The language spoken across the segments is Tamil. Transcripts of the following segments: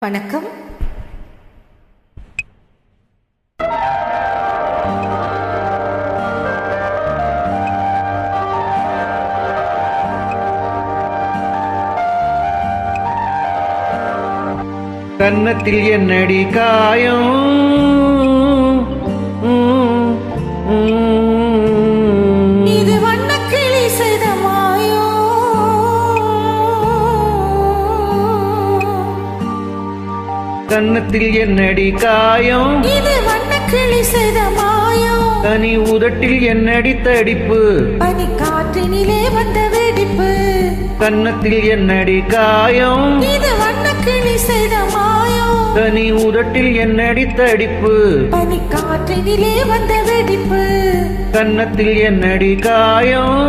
வணக்கம். கன்னத்தில் என்னடி காயம், இது வண்ணக்கிளி செய்த மாயம். கன்னத்தில் என்னடி காயம், இது வண்ணக்கிளி செய்த மாயம். தனி உதட்டில் என்னடி தடிப்பு, பனி காற்றினிலே வந்த வெடிப்பு. கன்னத்தில் என்னடி காயம், இது வண்ணக்கிளி செய்த மாயம். தனி உதட்டில் என்னடி தடிப்பு, பனி காற்றினிலே வந்த வெடிப்பு. கன்னத்தில் என்னடி காயம்.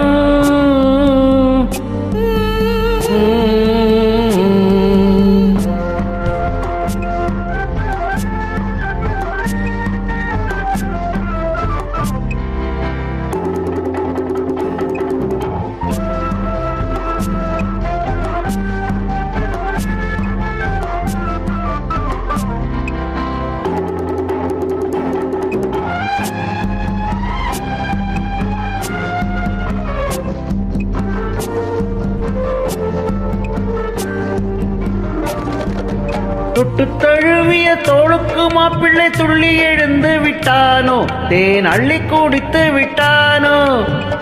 தொட்டு தழுவிய தோளுக்கு மாப்பிள்ளை துள்ளி எழுந்து விட்டானோ, தேன் அள்ளி குடித்து விட்டானோ.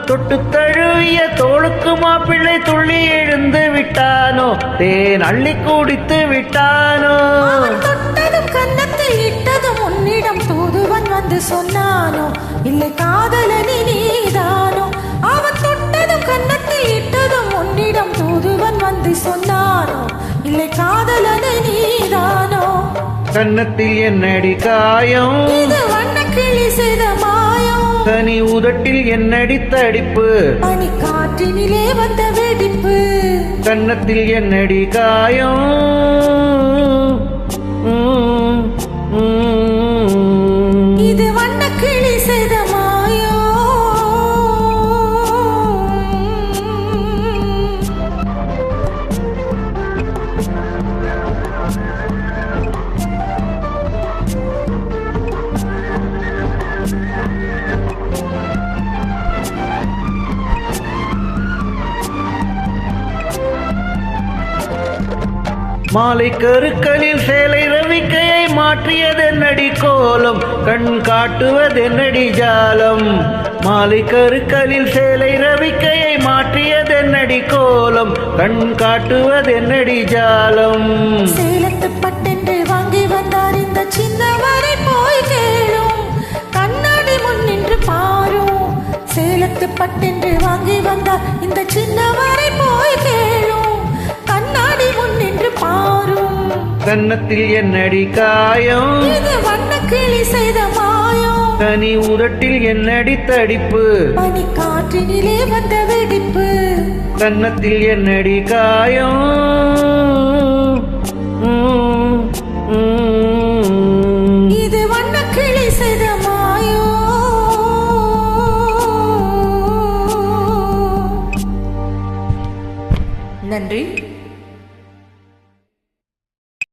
தொட்டு தழுவிய தோளுக்கு மாப்பிள்ளை துள்ளி எழுந்து விட்டானோ, தேன் அள்ளி குடித்து விட்டானோ. தொட்டதும் கன்னத்தை இட்டதும் உன்னிடம் தூதுவன் வந்து சொன்னானோ, இல்லை காதலனி நீதானோ. அவன் தொட்டதும் கன்னத்தை இட்டதும் உன்னிடம் தூதுவன் வந்து சொன்னானோ, இல்லை காதலனி நீதானோ. கன்னத்தில் என்னடி காயம், இது வண்ணக்கிளி செய்த மாயம். தனி உதட்டில் என்னடி தடிப்பு, பனி காற்றினிலே வந்த வெடிப்பு. கன்னத்தில் என்னடி காயம். இது வண்ணக்கிளி செய்த மாயம். மாலை கருக்களில் சேலை ரவிக்கையை மாற்றியதென்னடி கோலம், கண் காட்டுவதென்னடி ஜாலம். மாலை கருக்களில் சேலை ரவிக்கையை மாற்றியதென்னடி கோலம், கண் காட்டுவதென்னடி ஜாலம். சேலத்து பட்டென்று வாங்கி வந்தார் இந்த சின்னவரை போய் கேளும், கண்ணாடி முன்னின்று பாரும். சேலத்து பட்டென்று வாங்கி வந்தார் இந்த சின்னவரை போய் கேளும், கண்ணாடி முன்னின்று பாரும். கன்னத்தில் என்னடி காயம், இது வண்ணக்கிளி செய்த மாயம். தனி உதட்டில் என்னடி தடிப்பு, பனி காற்றினிலே வந்த வெடிப்பு. கன்னத்தில் என்னடி காயம். இது வண்ணக்கிளி செய்த மாயம். நன்றி.